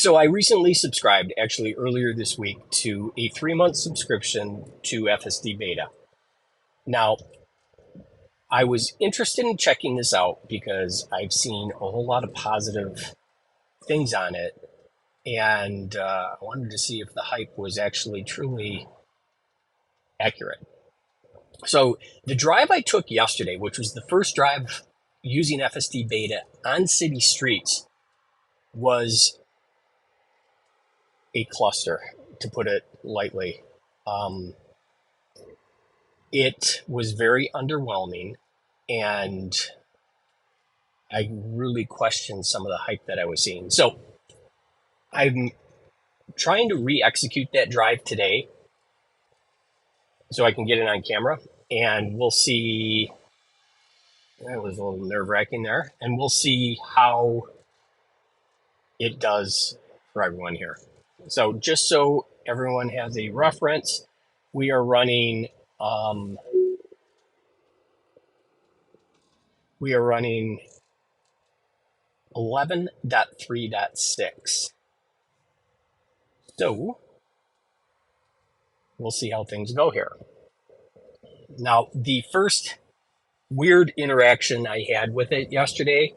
So I recently subscribed, actually earlier this week, to a 3-month subscription to FSD Beta. Now, I was interested in checking this out because I've seen a whole lot of positive things on it, and I wanted to see if the hype was actually truly accurate. So the drive I took yesterday, which was the first drive using FSD Beta on city streets, was a cluster, to put it lightly. It was very underwhelming, and I really questioned some of the hype that I was seeing. So I'm trying to re-execute that drive today so I can get it on camera, and we'll see. That was a little nerve-wracking there, and we'll see how it does for everyone here. So just so everyone has a reference, we are running 11.3.6. So we'll see how things go here. Now, the first weird interaction I had with it yesterday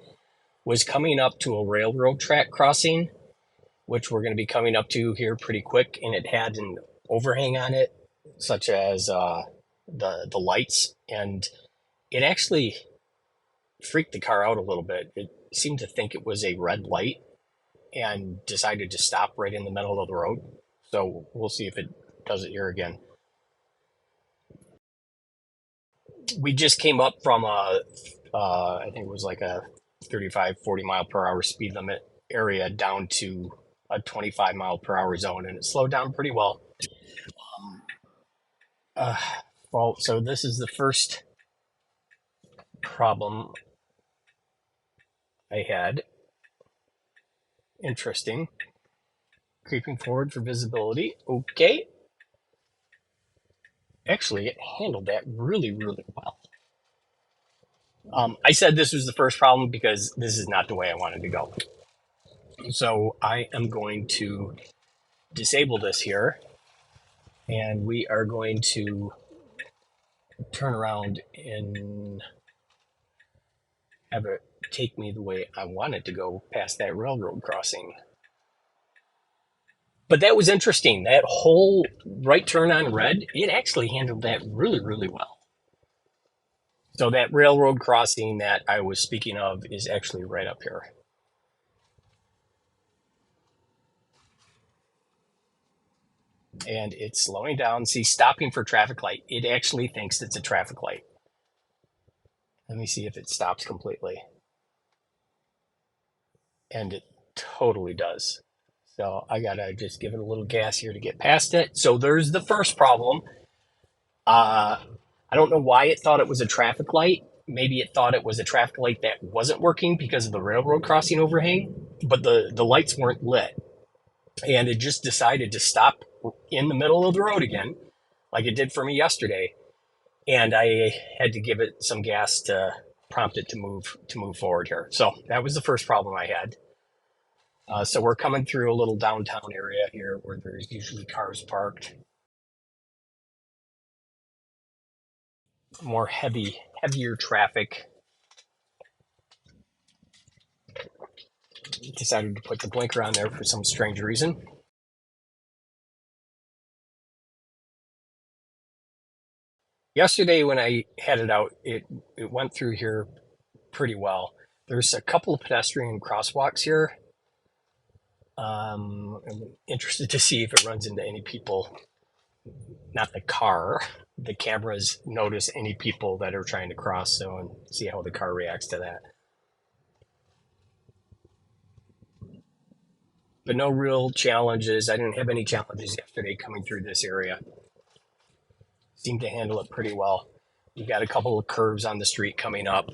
was coming up to a railroad track crossing, which we're going to be coming up to here pretty quick, and it had an overhang on it, such as the lights, and it actually freaked the car out a little bit. It seemed to think it was a red light and decided to stop right in the middle of the road. So we'll see if it does it here again. We just came up from I think it was like a 35, 40 mile per hour speed limit area down to a 25 mile per hour zone, and it slowed down pretty well. So this is the first problem I had. Interesting. Creeping forward for visibility. Okay. Actually, it handled that really, really well. I said this was the first problem because this is not the way I wanted to go. So I am going to disable this here, and we are going to turn around and have it take me the way I want it to go past that railroad crossing. But that was interesting. That whole right turn on red, it actually handled that really, really well. So that railroad crossing that I was speaking of is actually right up here. And it's slowing down. See, stopping for traffic light. It actually thinks it's a traffic light. Let me see if it stops completely. And it totally does. So I gotta just give it a little gas here to get past it. So there's the first problem. I don't know why it thought it was a traffic light. Maybe it thought it was a traffic light that wasn't working because of the railroad crossing overhang, but the lights weren't lit. And it just decided to stop in the middle of the road again, like it did for me yesterday. And I had to give it some gas to prompt it to move forward here. So that was the first problem I had. So we're coming through a little downtown area here where there's usually cars parked. More heavier traffic. Decided to put the blinker on there for some strange reason. Yesterday when I had it out, it went through here pretty well. There's a couple of pedestrian crosswalks here. I'm interested to see if it runs into any people, not the car. The cameras notice any people that are trying to cross, so and see how the car reacts to that. But no real challenges. I didn't have any challenges yesterday coming through this area. Seemed to handle it pretty well. We got a couple of curves on the street coming up.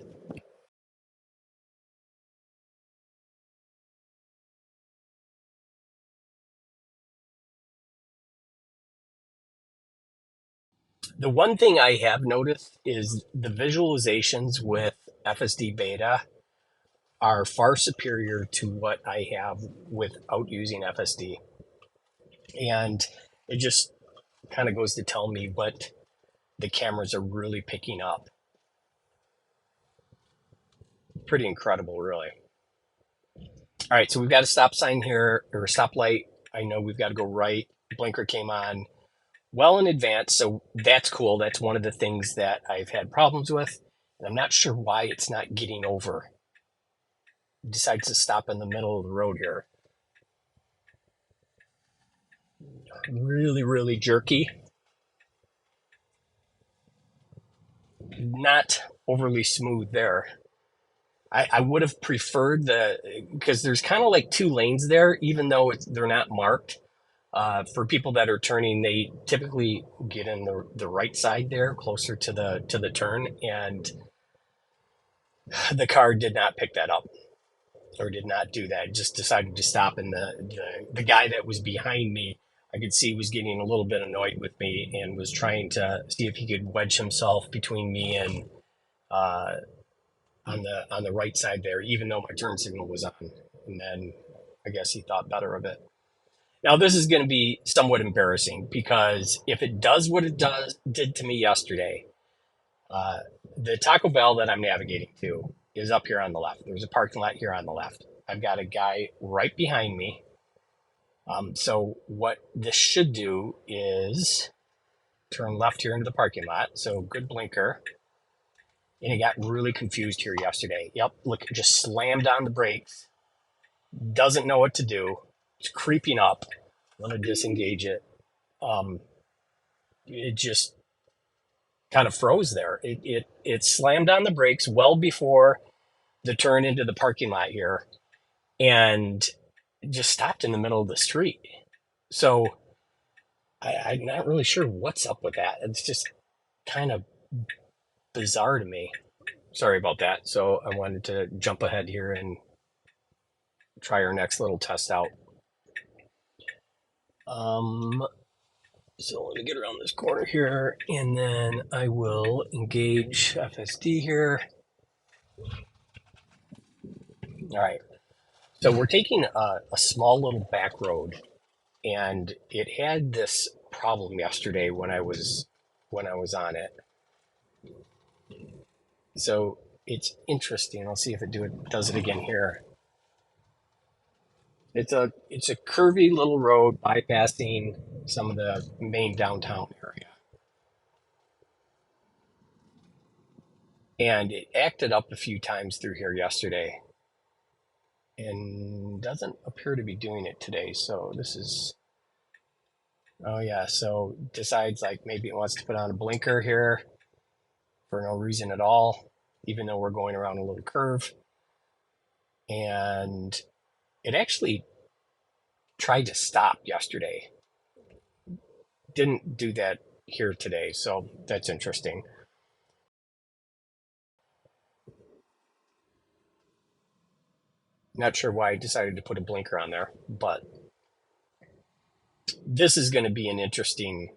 The one thing I have noticed is the visualizations with FSD Beta are far superior to what I have without using FSD. And it just kind of goes to tell me what the cameras are really picking up. Pretty incredible, really. All right, so we've got a stop sign here, or a stoplight. I know we've got to go right. Blinker came on well in advance, so that's cool. That's one of the things that I've had problems with. And I'm not sure why it's not getting over. It decides to stop in the middle of the road here. Really, really jerky. Not overly smooth there. I would have preferred because there's kind of like two lanes there, even though they're not marked. For people that are turning, they typically get in the right side there, closer to the turn, and the car did not pick that up, or did not do that. It just decided to stop, and the guy that was behind me, I could see, was getting a little bit annoyed with me and was trying to see if he could wedge himself between me and uh, on the right side there, even though my turn signal was on. And then I guess he thought better of it. Now this is going to be somewhat embarrassing, because if it does what it did to me yesterday, uh, the Taco Bell that I'm navigating to is up here on the left. There's a parking lot here on the left. I've got a guy right behind me. So what this should do is turn left here into the parking lot. So good blinker. And he got really confused here yesterday. Yep, look, just slammed on the brakes. Doesn't know what to do. It's creeping up. I'm going to disengage it. It just kind of froze there. It slammed on the brakes well before the turn into the parking lot here, and just stopped in the middle of the street. So I'm not really sure what's up with that. It's just kind of bizarre to me. Sorry about that. So I wanted to jump ahead here and try our next little test out. So let me get around this corner here, and then I will engage FSD here. All right. So we're taking a small little back road, and it had this problem yesterday when I was on it. So it's interesting. I'll see if it does it again here. It's a curvy little road bypassing some of the main downtown area. And it acted up a few times through here yesterday, and doesn't appear to be doing it today. So this is, oh yeah, so decides like maybe it wants to put on a blinker here for no reason at all, even though we're going around a little curve. And it actually tried to stop yesterday. Didn't do that here today, so that's interesting. Not sure why I decided to put a blinker on there, but this is going to be an interesting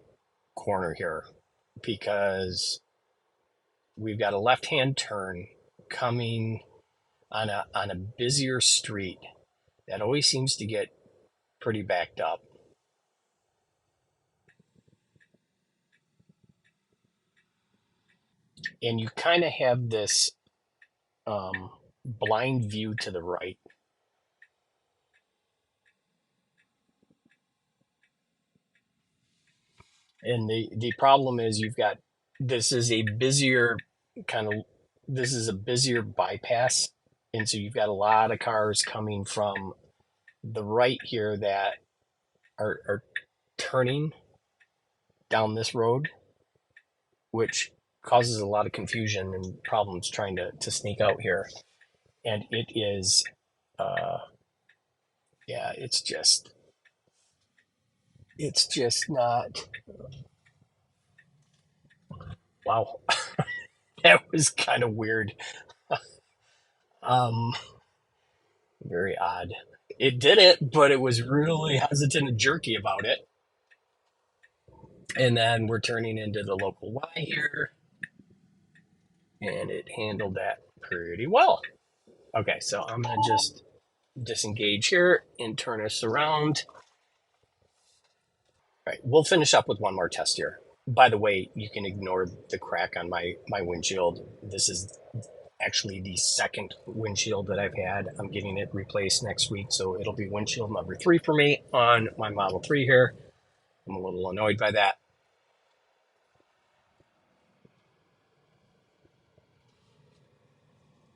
corner here, because we've got a left-hand turn coming on a busier street that always seems to get pretty backed up. And you kind of have this blind view to the right. And the problem is you've got, this is a busier kind of, this is a busier bypass. And so you've got a lot of cars coming from the right here that are turning down this road, which causes a lot of confusion and problems trying to sneak out here. And it is, yeah, it's just not, wow. That was kind of weird. Um, Very odd. It did it, but it was really hesitant and jerky about it. And then we're turning into the local Y here, and it handled that pretty well. Okay, so I'm gonna just disengage here and turn us around. All right, we'll finish up with one more test here. By the way, you can ignore the crack on my windshield. This is actually the second windshield that I've had. I'm getting it replaced next week, so it'll be windshield number 3 for me on my Model 3 here. I'm a little annoyed by that.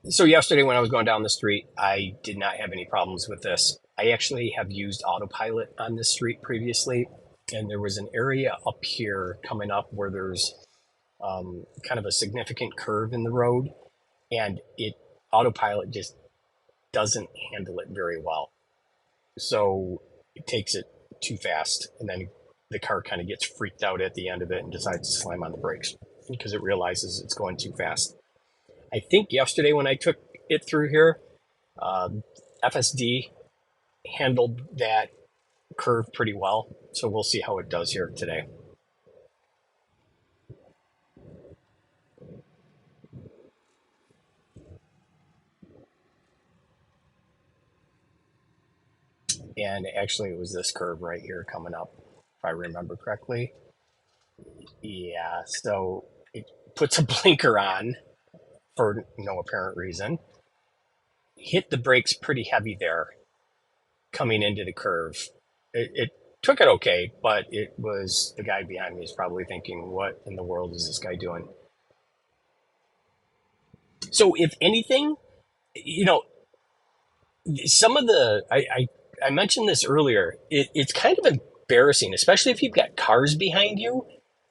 So yesterday when I was going down the street, I did not have any problems with this. I actually have used autopilot on this street previously, and there was an area up here coming up where there's kind of a significant curve in the road, and it autopilot just doesn't handle it very well. So it takes it too fast, and then the car kind of gets freaked out at the end of it and decides to slam on the brakes because it realizes it's going too fast. I think yesterday when I took it through here, FSD handled that curve pretty well. So we'll see how it does here today. And actually, it was this curve right here coming up, if I remember correctly. Yeah, so it puts a blinker on for no apparent reason. Hit the brakes pretty heavy there coming into the curve. It took it okay, but it was the guy behind me is probably thinking, what in the world is this guy doing? So, if anything, you know, some of the I mentioned this earlier. It's kind of embarrassing, especially if you've got cars behind you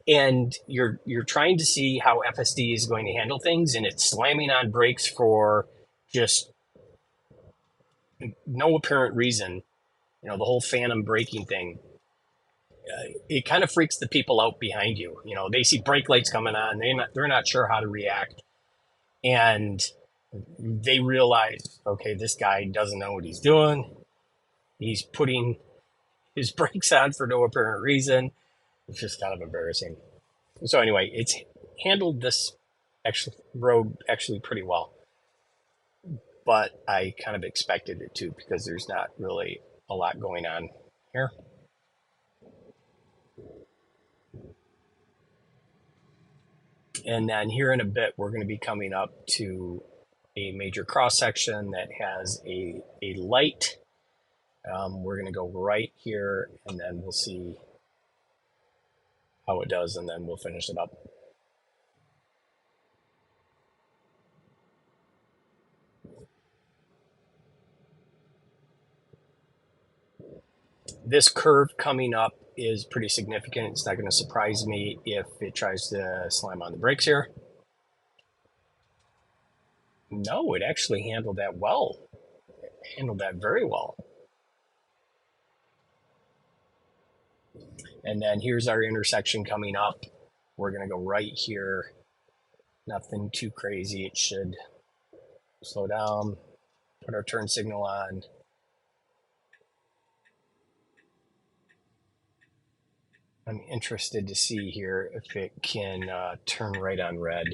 and you're trying to see how FSD is going to handle things, and it's slamming on brakes for just no apparent reason. The whole phantom braking thing. It kind of freaks the people out behind you. They see brake lights coming on, they're not sure how to react, and they realize, okay, this guy doesn't know what he's doing. He's putting his brakes on for no apparent reason. It's just kind of embarrassing. So anyway, it's handled this road actually pretty well, but I kind of expected it to because there's not really a lot going on here. And then here in a bit, we're going to be coming up to a major cross section that has a light. We're going to go right here, and then we'll see how it does, and then we'll finish it up. This curve coming up is pretty significant. It's not going to surprise me if it tries to slam on the brakes here. No, it actually handled that well. It handled that very well. And then here's our intersection coming up. We're going to go right here. Nothing too crazy. It should slow down, put our turn signal on. I'm interested to see here if it can turn right on red.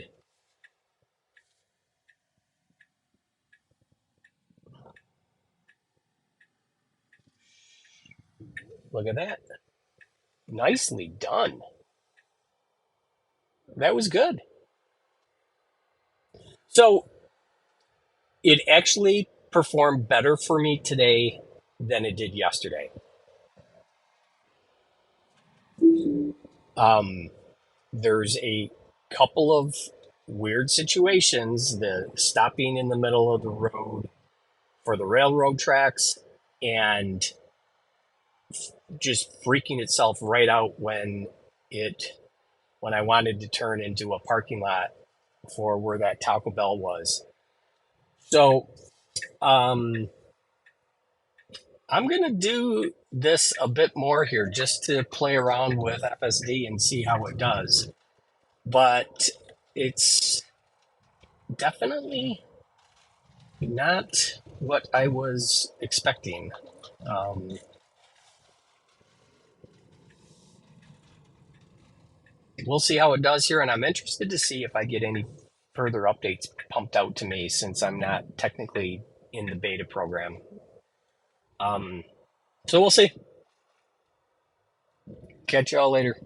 Look at that. Nicely done. That was good. So it actually performed better for me today than it did yesterday. Um, there's a couple of weird situations, the stopping in the middle of the road for the railroad tracks and just freaking itself right out when I wanted to turn into a parking lot for where that Taco Bell was. So I'm gonna do this a bit more here just to play around with FSD and see how it does. But it's definitely not what I was expecting. Um, we'll see how it does here, and I'm interested to see if I get any further updates pumped out to me since I'm not technically in the beta program. So we'll see. Catch y'all later.